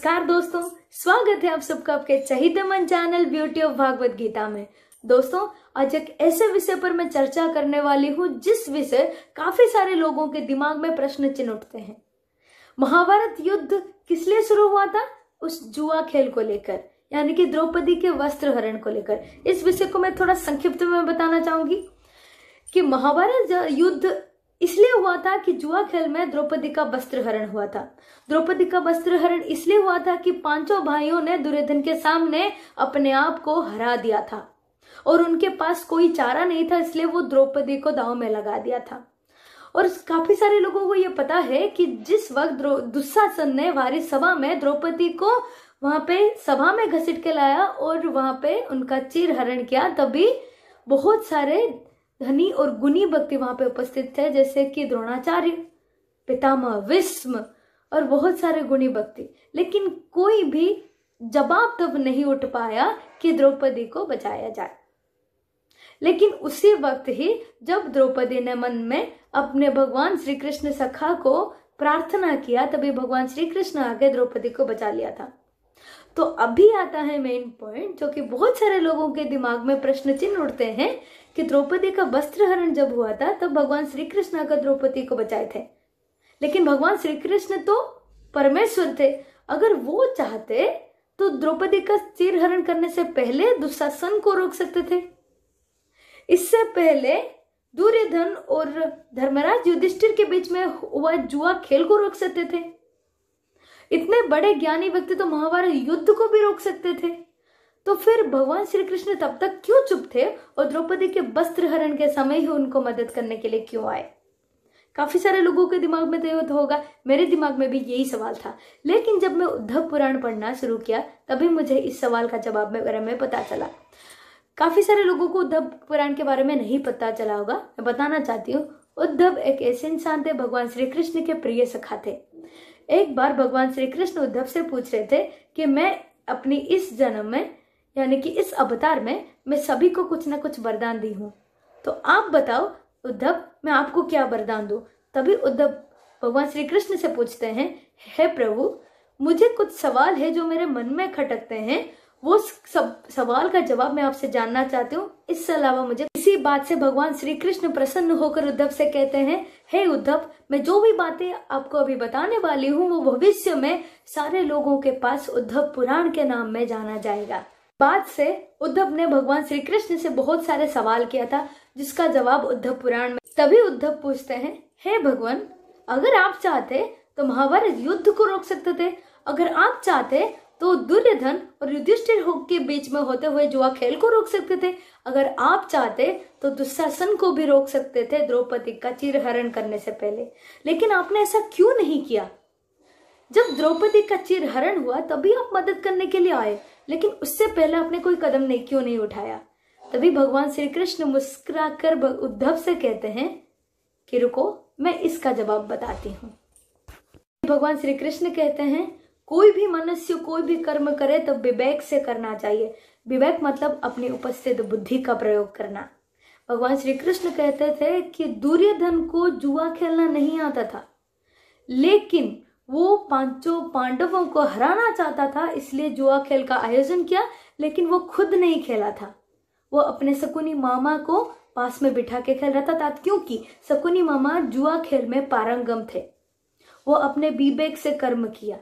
नमस्कार दोस्तों, स्वागत है आप सबका आपके चहिते मन channel beauty of Bhagavad Gita में। दोस्तों, आज एक ऐसे विषय पर मैं चर्चा करने वाली हूँ जिस विषय काफी सारे लोगों के दिमाग में प्रश्न चिन्ह उठते हैं। महाभारत युद्ध किस लिए शुरू हुआ था? उस जुआ खेल को लेकर, यानी कि द्रौपदी के वस्त्र हरण को लेकर। इस विषय को मैं थोड़ा संक्षिप्त में बताना चाहूंगी कि महाभारत युद्ध इसलिए हुआ था कि जुआ खेल में द्रौपदी का वस्त्र हरण हुआ था। द्रौपदी का वस्त्र हरण इसलिए हुआ था कि पांचों भाइयों ने दुर्योधन के सामने अपने आप को हरा दिया था और उनके पास कोई चारा नहीं था, इसलिए वो द्रौपदी को दांव में लगा दिया था। और काफी सारे लोगों को ये पता है कि जिस वक्त दुशासन ने भारी सभा में द्रौपदी को वहां पे सभा में घसीट के लाया और वहां पे उनका चीर हरण किया, तभी बहुत सारे धनी और गुणी व्यक्ति वहां पे उपस्थित थे, जैसे कि द्रोणाचार्य, पितामह भीष्म और बहुत सारे गुणी व्यक्ति। लेकिन कोई भी जवाब तब नहीं उठ पाया कि द्रौपदी को बचाया जाए। लेकिन उसी वक्त ही जब द्रौपदी ने मन में अपने भगवान श्री कृष्ण सखा को प्रार्थना किया, तभी भगवान श्री कृष्ण आके द्रौपदी को बचा लिया था। तो अभी आता है मेन पॉइंट, जो कि बहुत सारे लोगों के दिमाग में प्रश्न चिन्ह उठते हैं कि द्रौपदी का वस्त्र हरण जब हुआ था तब भगवान श्री कृष्ण आकर द्रौपदी को बचाए थे। लेकिन भगवान श्री कृष्ण तो परमेश्वर थे, अगर वो चाहते तो द्रौपदी का चीर हरण करने से पहले दुशासन को रोक सकते थे। इससे पहले दुर्योधन और धर्मराज युधिष्ठिर के बीच में हुआ जुआ खेल को रोक सकते थे। इतने बड़े ज्ञानी व्यक्ति तो महाभारत युद्ध को भी रोक सकते थे। तो फिर भगवान श्री कृष्ण तब तक क्यों चुप थे और द्रौपदी के वस्त्र हरण के समय ही उनको मदद करने के लिए क्यों आए? काफी सारे लोगों के दिमाग में तो होगा, मेरे दिमाग में भी यही सवाल था। लेकिन जब मैं उद्धव पुराण पढ़ना शुरू किया तभी मुझे इस सवाल का जवाब बारे में पता चला। काफी सारे लोगों को उद्धव पुराण के बारे में नहीं पता चला होगा, मैं बताना चाहती हूँ। उद्धव एक ऐसे इंसान थे, भगवान श्री कृष्ण के प्रिय सखा थे। एक बार भगवान श्री कृष्ण उद्धव से पूछ रहे थे कि मैं अपनी इस जन्म में, यानी कि इस अवतार में, मैं सभी को कुछ ना कुछ वरदान दी हूं, तो आप बताओ उद्धव, मैं आपको क्या वरदान दूं? तभी उद्धव भगवान श्री कृष्ण से पूछते हैं, हे प्रभु, मुझे कुछ सवाल है जो मेरे मन में खटकते हैं, वो सब सवाल का जवाब मैं आपसे जानना चाहती हूँ। इससे अलावा मुझे इसी बात से भगवान श्री कृष्ण प्रसन्न होकर उद्धव से कहते हैं, हे उद्धव, मैं जो भी बातें आपको अभी बताने वाली हूँ वो भविष्य में सारे लोगों के पास उद्धव पुराण के नाम में जाना जाएगा। बाद से उद्धव ने भगवान श्री कृष्ण से बहुत सारे सवाल किया था, जिसका जवाब उद्धव पुराण में। तभी उद्धव पूछते हैं, हे भगवान, अगर आप चाहते तो महाभारत युद्ध को रोक सकते थे, अगर आप चाहते तो दुर्योधन और युधिष्ठिर के बीच में होते हुए जुआ खेल को रोक सकते थे, अगर आप चाहते तो दुशासन को भी रोक सकते थे द्रौपदी का चीर हरण करने से पहले। लेकिन आपने ऐसा क्यों नहीं किया? जब द्रौपदी का चीर हरण हुआ तभी आप मदद करने के लिए आए, लेकिन उससे पहले आपने कोई कदम क्यों नहीं उठाया? तभी भगवान श्री कृष्ण मुस्कुराकर उद्धव से कहते हैं कि रुको, मैं इसका जवाब बताती हूँ। भगवान श्री कृष्ण कहते हैं, कोई भी मनुष्य कोई भी कर्म करे तो विवेक से करना चाहिए। विवेक मतलब अपनी उपस्थित बुद्धि का प्रयोग करना। भगवान श्री कृष्ण कहते थे कि दुर्योधन को जुआ खेलना नहीं आता था, लेकिन वो पांचों पांडवों को हराना चाहता था, इसलिए जुआ खेल का आयोजन किया। लेकिन वो खुद नहीं खेला था, वो अपने शकुनी मामा को पास में बिठा के खेल रहा था, क्योंकि शकुनी मामा जुआ खेल में पारंगम थे। वो अपने विवेक से कर्म किया।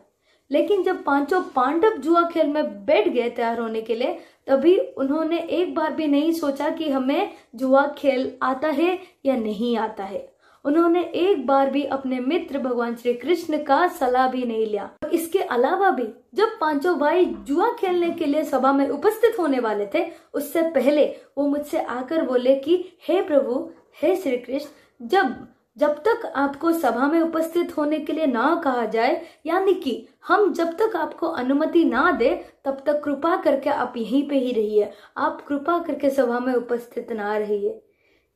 लेकिन जब पांचों पांडव जुआ खेल में बैठ गए तैयार होने के लिए, तभी उन्होंने एक बार भी नहीं सोचा कि हमें जुआ खेल आता है या नहीं आता है। उन्होंने एक बार भी अपने मित्र भगवान श्री कृष्ण का सलाह भी नहीं लिया। इसके अलावा भी जब पांचों भाई जुआ खेलने के लिए सभा में उपस्थित होने वाले थे, उससे पहले वो मुझसे आकर बोले कि हे प्रभु, हे श्री कृष्ण, जब तक आपको सभा में उपस्थित होने के लिए ना कहा जाए, यानी कि हम जब तक आपको अनुमति ना दे, तब तक कृपा करके आप यहीं पे ही रहिए, आप कृपा करके सभा में उपस्थित ना रहिए।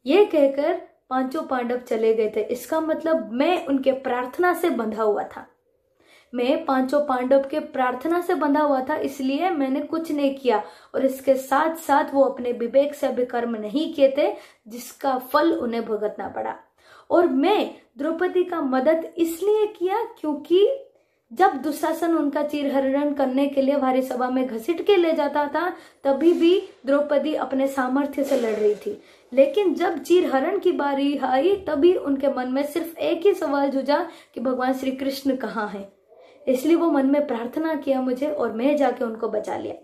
ये कहकर पांचों पांडव चले गए थे। इसका मतलब मैं उनके प्रार्थना से बंधा हुआ था, मैं पांचों पांडव के प्रार्थना से बंधा हुआ था, इसलिए मैंने कुछ नहीं किया। और इसके साथ साथ वो अपने विवेक से भी कर्म नहीं किए थे, जिसका फल उन्हें भुगतना पड़ा। और मैं द्रौपदी का मदद इसलिए किया क्योंकि जब दुशासन उनका चीरहरण करने के लिए भारी सभा में घसीट के ले जाता था, तभी भी द्रौपदी अपने सामर्थ्य से लड़ रही थी। लेकिन जब चीरहरण की बारी आई, तभी उनके मन में सिर्फ एक ही सवाल जूझा कि भगवान श्री कृष्ण कहाँ हैं। इसलिए वो मन में प्रार्थना किया मुझे, और मैं जाके उनको बचा लिया।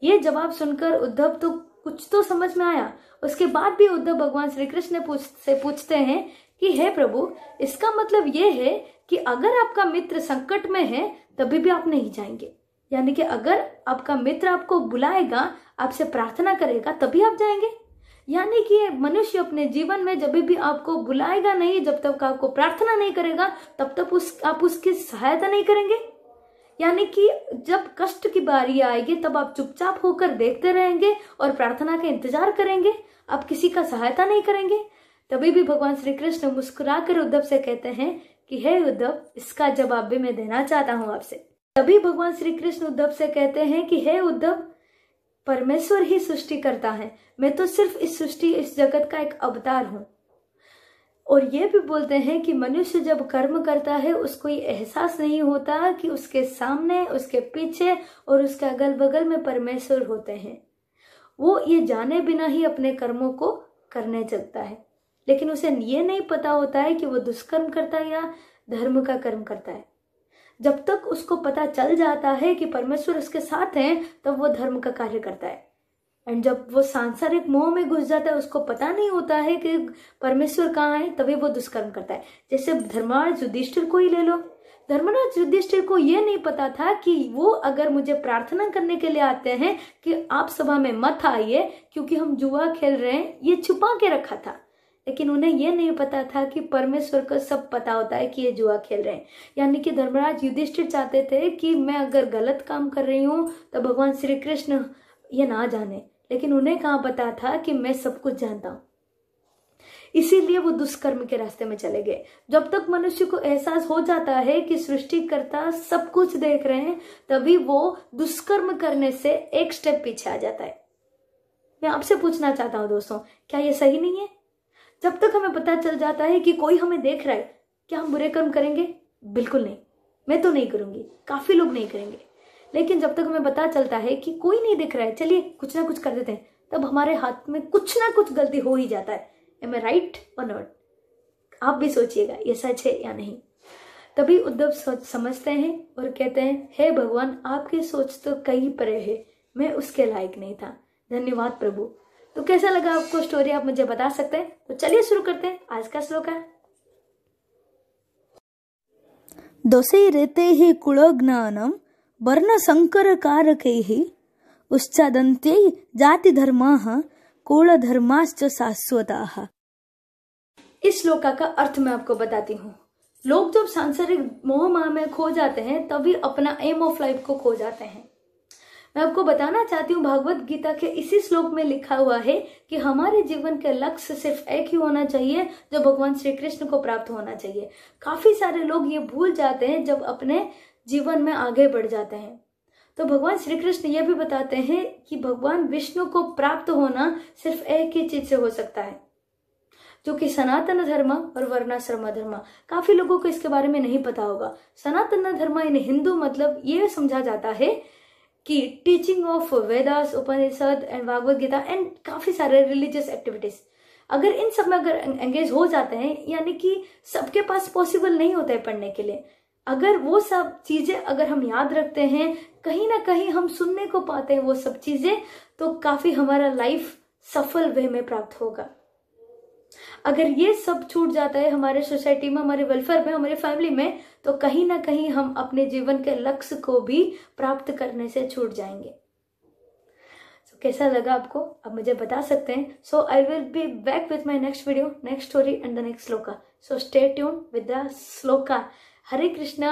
ये जवाब सुनकर उद्धव तो कुछ तो समझ में आया। उसके बाद भी उद्धव भगवान श्री कृष्ण से पूछते हैं कि हे प्रभु, इसका मतलब ये है कि अगर आपका मित्र संकट में है तभी भी आप नहीं जाएंगे? यानी कि अगर आपका मित्र आपको बुलाएगा, आपसे प्रार्थना करेगा, तभी आप जाएंगे? यानी कि मनुष्य अपने जीवन में जब भी आपको बुलाएगा नहीं, जब तक आपको प्रार्थना नहीं करेगा, तब तक आप उसकी सहायता नहीं करेंगे। यानी कि जब कष्ट की बारी आएगी तब आप चुपचाप होकर देखते रहेंगे और प्रार्थना का इंतजार करेंगे, आप किसी का सहायता नहीं करेंगे। तभी भी भगवान श्री कृष्ण मुस्कुराकर उद्धव से कहते हैं कि हे उद्धव, इसका जवाब भी मैं देना चाहता हूं आपसे। तभी भगवान श्री कृष्ण उद्धव से कहते हैं कि हे उद्धव, परमेश्वर ही सृष्टि करता है, मैं तो सिर्फ इस सृष्टि, इस जगत का एक अवतार हूं। और ये भी बोलते हैं कि मनुष्य जब कर्म करता है उसको ये एहसास नहीं होता कि उसके सामने, उसके पीछे और उसके अगल बगल में परमेश्वर होते हैं। वो ये जाने बिना ही अपने कर्मों को करने चलता है, लेकिन उसे ये नहीं पता होता है कि वो दुष्कर्म करता है या धर्म का कर्म करता है। जब तक उसको पता चल जाता है कि परमेश्वर उसके साथ है, तब वो धर्म का कार्य करता है। एंड जब वो सांसारिक मोह में घुस जाता है, उसको पता नहीं होता है कि परमेश्वर कहाँ है, तभी वो दुष्कर्म करता है। जैसे धर्मराज युधिष्ठिर को ही ले लो। धर्मराज युधिष्ठिर को ये नहीं पता था कि वो अगर मुझे प्रार्थना करने के लिए आते हैं कि आप सभा में मत आइए क्योंकि हम जुआ खेल रहे हैं, ये छुपा के रखा था। लेकिन उन्हें यह नहीं पता था कि परमेश्वर को सब पता होता है कि ये जुआ खेल रहे हैं। यानी कि धर्मराज युधिष्ठिर चाहते थे कि मैं अगर गलत काम कर रही हूं तो भगवान श्री कृष्ण ये ना जाने, लेकिन उन्हें कहाँ पता था कि मैं सब कुछ जानता हूं। इसीलिए वो दुष्कर्म के रास्ते में चले गए। जब तक मनुष्य को एहसास हो जाता है कि सृष्टिकर्ता सब कुछ देख रहे हैं, तभी वो दुष्कर्म करने से एक स्टेप पीछे आ जाता है। मैं आपसे पूछना चाहता हूं दोस्तों, क्या ये सही नहीं है? जब तक हमें पता चल जाता है कि कोई हमें देख रहा है, क्या हम बुरे कर्म करेंगे? बिल्कुल नहीं। मैं तो नहीं करूंगी, काफी लोग नहीं करेंगे। लेकिन जब तक हमें पता चलता है कि कोई नहीं दिख रहा है, चलिए कुछ ना कुछ कर देते हैं, तब हमारे हाथ में कुछ ना कुछ गलती हो ही जाता है। एम आई राइट और नॉट? आप भी सोचिएगा ये सच है या नहीं। तभी उद्धव समझते हैं और कहते हैं, हे भगवान, आपकी सोच तो कहीं परे है, मैं उसके लायक नहीं था। धन्यवाद प्रभु। तो कैसा लगा आपको स्टोरी, आप मुझे बता सकते हैं। तो चलिए शुरू करते हैं आज का श्लोक है। दोषे रेते कुलज्ञानम वर्ण संकर कारकैः उच्चादन्ते जाति धर्माः कुल धर्माश्च शाश्वताः। इस श्लोक का अर्थ मैं आपको बताती हूँ। लोग जब सांसारिक मोह माया में खो जाते हैं, तभी अपना एम ऑफ लाइफ को खो जाते हैं। मैं आपको बताना चाहती हूँ, भागवत गीता के इसी श्लोक में लिखा हुआ है कि हमारे जीवन के लक्ष्य सिर्फ एक ही होना चाहिए, जो भगवान श्री कृष्ण को प्राप्त होना चाहिए। काफी सारे लोग ये भूल जाते हैं जब अपने जीवन में आगे बढ़ जाते हैं। तो भगवान श्री कृष्ण ये भी बताते हैं कि भगवान विष्णु को प्राप्त होना सिर्फ एक ही चीज से हो सकता है, जो कि सनातन धर्म और वर्णाश्रम धर्म। काफी लोगों को इसके बारे में नहीं पता होगा। सनातन धर्म इन हिंदू मतलब ये समझा जाता है कि teaching of Vedas, Upanishad and Bhagavad Gita and काफी सारे रिलीजियस एक्टिविटीज। अगर इन सब में अगर एंगेज हो जाते हैं, यानी कि सबके पास पॉसिबल नहीं होता है पढ़ने के लिए, अगर वो सब चीजें अगर हम याद रखते हैं, कहीं ना कहीं हम सुनने को पाते हैं वो सब चीजें, तो काफी हमारा लाइफ सफल वे में प्राप्त होगा। अगर ये सब छूट जाता है हमारे सोसाइटी में, हमारे वेलफेयर में, हमारी फैमिली में, तो कहीं ना कहीं हम अपने जीवन के लक्ष्य को भी प्राप्त करने से छूट जाएंगे। So, कैसा लगा आपको, आप मुझे बता सकते हैं। So I will be back with my next video, next story and the next shloka. So stay tune with the shloka. Hare Krishna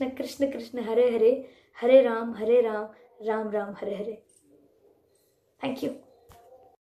Krishna Krishna Hare Hare, Hare Ram Ram Ram Hare Hare. Thank you.